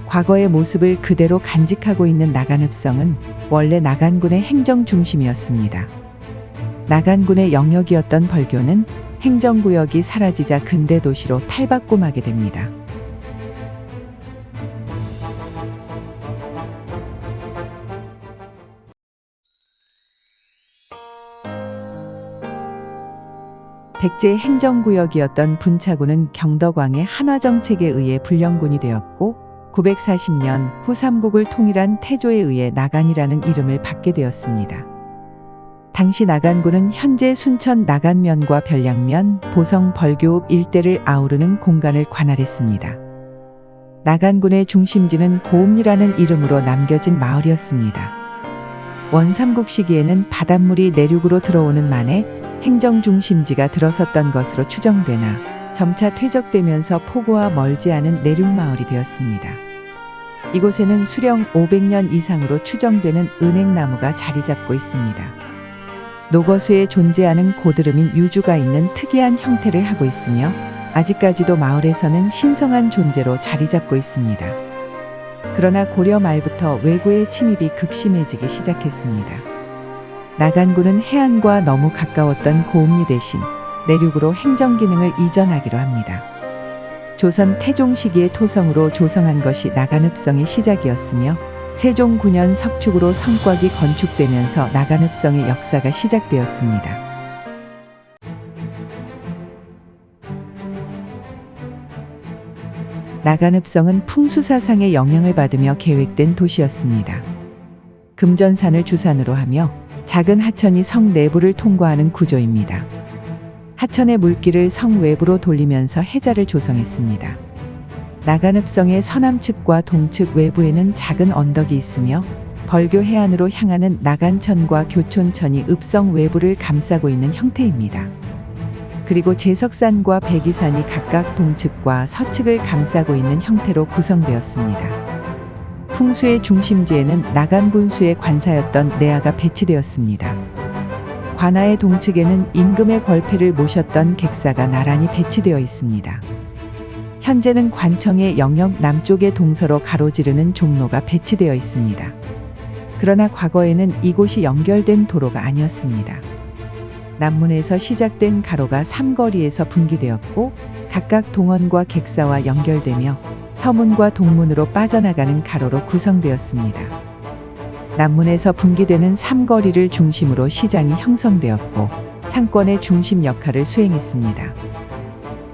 과거의 모습을 그대로 간직하고 있는 나간읍성은 원래 나간군의 행정 중심이었습니다. 나간군의 영역이었던 벌교는 행정구역이 사라지자 근대 도시로 탈바꿈하게 됩니다. 백제의 행정구역이었던 분차군은 경덕왕의 한화정책에 의해 불령군이 되었고 940년 후 삼국을 통일한 태조에 의해 나간이라는 이름을 받게 되었습니다. 당시 나간군은 현재 순천 나간면과 별량면, 보성 벌교읍 일대를 아우르는 공간을 관할했습니다. 나간군의 중심지는 고읍리라는 이름으로 남겨진 마을이었습니다. 원삼국 시기에는 바닷물이 내륙으로 들어오는 만에 행정 중심지가 들어섰던 것으로 추정되나 점차 퇴적되면서 포구와 멀지 않은 내륙마을이 되었습니다. 이곳에는 수령 500년 이상으로 추정되는 은행나무가 자리 잡고 있습니다. 노거수에 존재하는 고드름인 유주가 있는 특이한 형태를 하고 있으며 아직까지도 마을에서는 신성한 존재로 자리 잡고 있습니다. 그러나 고려 말부터 외구의 침입이 극심해지기 시작했습니다. 나간군은 해안과 너무 가까웠던 고읍리 대신 내륙으로 행정기능을 이전하기로 합니다. 조선 태종 시기의 토성으로 조성한 것이 나간읍성의 시작이었으며 세종 9년 석축으로 성곽이 건축되면서 나간읍성의 역사가 시작되었습니다. 나간읍성은 풍수사상의 영향을 받으며 계획된 도시였습니다. 금전산을 주산으로 하며 작은 하천이 성 내부를 통과하는 구조입니다. 하천의 물길을 성 외부로 돌리면서 해자를 조성했습니다. 나간읍성의 서남측과 동측 외부에는 작은 언덕이 있으며 벌교 해안으로 향하는 나간천과 교촌천이 읍성 외부를 감싸고 있는 형태입니다. 그리고 제석산과 백이산이 각각 동측과 서측을 감싸고 있는 형태로 구성되었습니다. 풍수의 중심지에는 나간군수의 관사였던 내아가 배치되었습니다. 관아의 동측에는 임금의 권패를 모셨던 객사가 나란히 배치되어 있습니다. 현재는 관청의 영역 남쪽의 동서로 가로지르는 종로가 배치되어 있습니다. 그러나 과거에는 이곳이 연결된 도로가 아니었습니다. 남문에서 시작된 가로가 삼거리에서 분기되었고 각각 동원과 객사와 연결되며 서문과 동문으로 빠져나가는 가로로 구성되었습니다. 남문에서 분기되는 삼거리를 중심으로 시장이 형성되었고 상권의 중심 역할을 수행했습니다.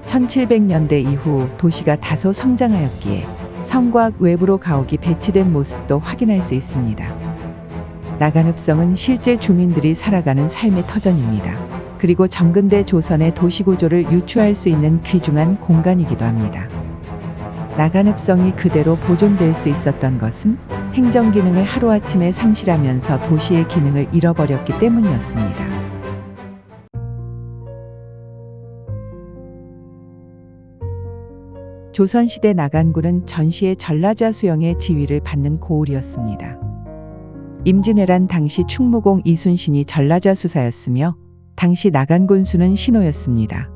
1700년대 이후 도시가 다소 성장하였기에 성곽 외부로 가옥이 배치된 모습도 확인할 수 있습니다. 나간읍성은 실제 주민들이 살아가는 삶의 터전입니다. 그리고 정근대 조선의 도시구조를 유추할 수 있는 귀중한 공간이기도 합니다. 나간읍성이 그대로 보존될 수 있었던 것은 행정기능을 하루아침에 상실하면서 도시의 기능을 잃어버렸기 때문이었습니다. 조선시대 나간군은 전시의 전라좌 수영의 지위를 받는 고을이었습니다. 임진왜란 당시 충무공 이순신이 전라좌 수사였으며 당시 나간군수는 신호였습니다.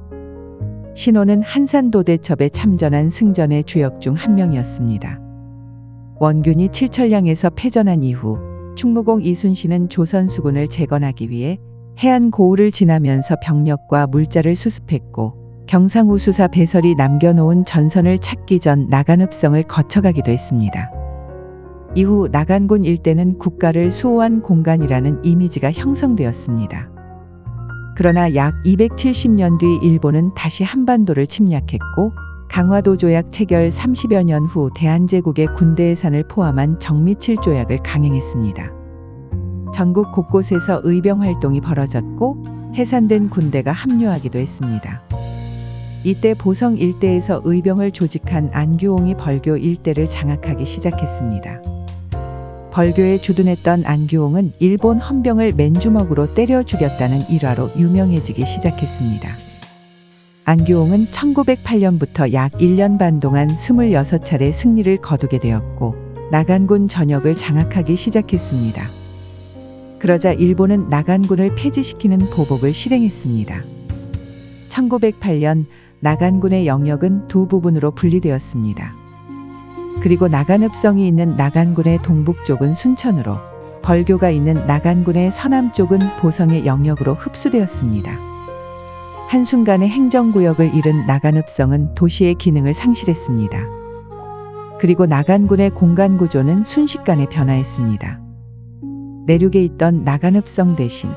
신호는 한산도대첩에 참전한 승전의 주역 중 한 명이었습니다. 원균이 칠천량에서 패전한 이후 충무공 이순신은 조선 수군을 재건하기 위해 해안 고을을 지나면서 병력과 물자를 수습했고 경상우수사 배설이 남겨놓은 전선을 찾기 전 나간읍성을 거쳐가기도 했습니다. 이후 나간군 일대는 국가를 수호한 공간이라는 이미지가 형성되었습니다. 그러나 약 270년 뒤 일본은 다시 한반도를 침략했고 강화도 조약 체결 30여 년 후 대한제국의 군대 예산을 포함한 정미칠 조약을 강행했습니다. 전국 곳곳에서 의병 활동이 벌어졌고 해산된 군대가 합류하기도 했습니다. 이때 보성 일대에서 의병을 조직한 안규홍이 벌교 일대를 장악하기 시작했습니다. 벌교에 주둔했던 안규홍은 일본 헌병을 맨주먹으로 때려 죽였다는 일화로 유명해지기 시작했습니다. 안규홍은 1908년부터 약 1년 반 동안 26차례 승리를 거두게 되었고 나간군 전역을 장악하기 시작했습니다. 그러자 일본은 나간군을 폐지시키는 보복을 실행했습니다. 1908년 나간군의 영역은 두 부분으로 분리되었습니다. 그리고 나간읍성이 있는 나간군의 동북쪽은 순천으로, 벌교가 있는 나간군의 서남쪽은 보성의 영역으로 흡수되었습니다. 한순간에 행정구역을 잃은 나간읍성은 도시의 기능을 상실했습니다. 그리고 나간군의 공간구조는 순식간에 변화했습니다. 내륙에 있던 나간읍성 대신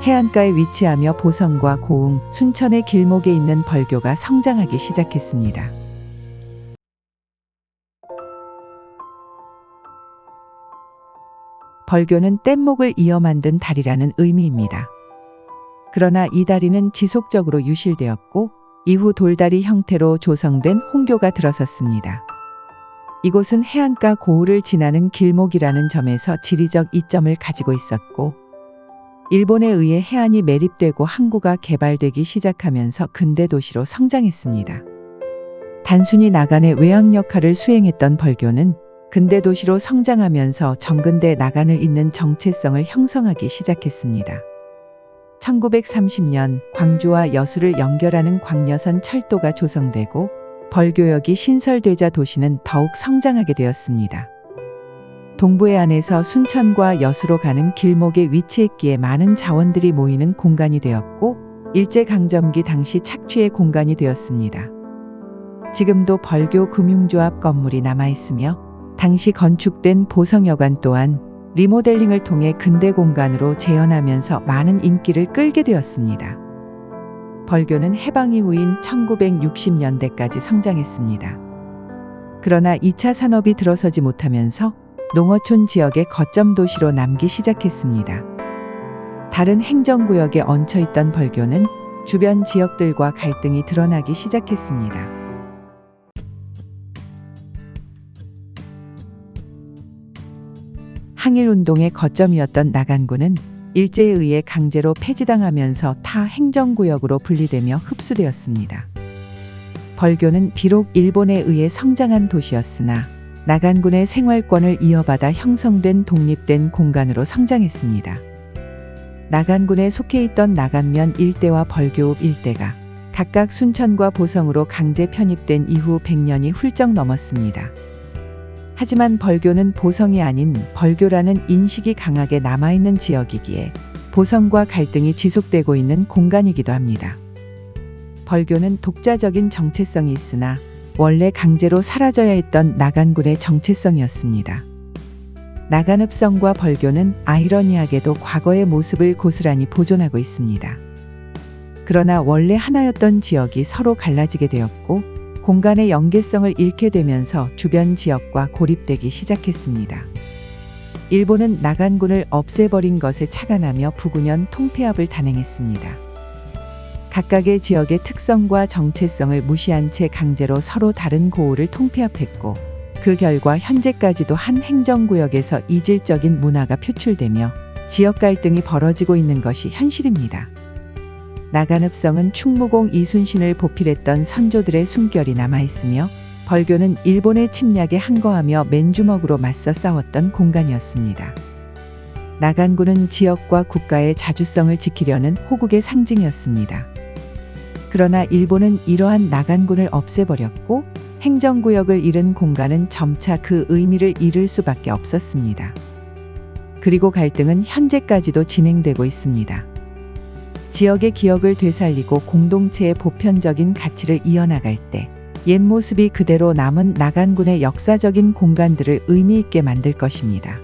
해안가에 위치하며 보성과 고흥, 순천의 길목에 있는 벌교가 성장하기 시작했습니다. 벌교는 뗏목을 이어 만든 다리라는 의미입니다. 그러나 이 다리는 지속적으로 유실되었고 이후 돌다리 형태로 조성된 홍교가 들어섰습니다. 이곳은 해안가 고을을 지나는 길목이라는 점에서 지리적 이점을 가지고 있었고, 일본에 의해 해안이 매립되고 항구가 개발되기 시작하면서 근대 도시로 성장했습니다. 단순히 나간의 외항 역할을 수행했던 벌교는 근대 도시로 성장하면서 정근대 나간을 잇는 정체성을 형성하기 시작했습니다. 1930년 광주와 여수를 연결하는 광여선 철도가 조성되고 벌교역이 신설되자 도시는 더욱 성장하게 되었습니다. 동부해안에서 순천과 여수로 가는 길목에 위치했기에 많은 자원들이 모이는 공간이 되었고, 일제강점기 당시 착취의 공간이 되었습니다. 지금도 벌교 금융조합 건물이 남아있으며 당시 건축된 보성여관 또한 리모델링을 통해 근대 공간으로 재현하면서 많은 인기를 끌게 되었습니다. 벌교는 해방 이후인 1960년대까지 성장했습니다. 그러나 2차 산업이 들어서지 못하면서 농어촌 지역의 거점 도시로 남기 시작했습니다. 다른 행정구역에 얹혀있던 벌교는 주변 지역들과 갈등이 드러나기 시작했습니다. 항일운동의 거점이었던 나간군은 일제에 의해 강제로 폐지당하면서 타 행정구역으로 분리되며 흡수되었습니다. 벌교는 비록 일본에 의해 성장한 도시였으나 나간군의 생활권을 이어받아 형성된 독립된 공간으로 성장했습니다. 나간군에 속해 있던 나간면 일대와 벌교읍 일대가 각각 순천과 보성으로 강제 편입된 이후 100년이 훌쩍 넘었습니다. 하지만 벌교는 보성이 아닌 벌교라는 인식이 강하게 남아있는 지역이기에 보성과 갈등이 지속되고 있는 공간이기도 합니다. 벌교는 독자적인 정체성이 있으나 원래 강제로 사라져야 했던 나간군의 정체성이었습니다. 나간읍성과 벌교는 아이러니하게도 과거의 모습을 고스란히 보존하고 있습니다. 그러나 원래 하나였던 지역이 서로 갈라지게 되었고 공간의 연계성을 잃게 되면서 주변 지역과 고립되기 시작했습니다. 일본은 나간군을 없애버린 것에 착안하며 부군연 통폐합을 단행했습니다. 각각의 지역의 특성과 정체성을 무시한 채 강제로 서로 다른 고을을 통폐합했고, 그 결과 현재까지도 한 행정구역에서 이질적인 문화가 표출되며 지역 갈등이 벌어지고 있는 것이 현실입니다. 나간읍성은 충무공 이순신을 보필했던 선조들의 숨결이 남아있으며 벌교는 일본의 침략에 항거하며 맨주먹으로 맞서 싸웠던 공간이었습니다. 나간군은 지역과 국가의 자주성을 지키려는 호국의 상징이었습니다. 그러나 일본은 이러한 나간군을 없애버렸고 행정구역을 잃은 공간은 점차 그 의미를 잃을 수밖에 없었습니다. 그리고 갈등은 현재까지도 진행되고 있습니다. 지역의 기억을 되살리고 공동체의 보편적인 가치를 이어나갈 때 옛 모습이 그대로 남은 나간군의 역사적인 공간들을 의미 있게 만들 것입니다.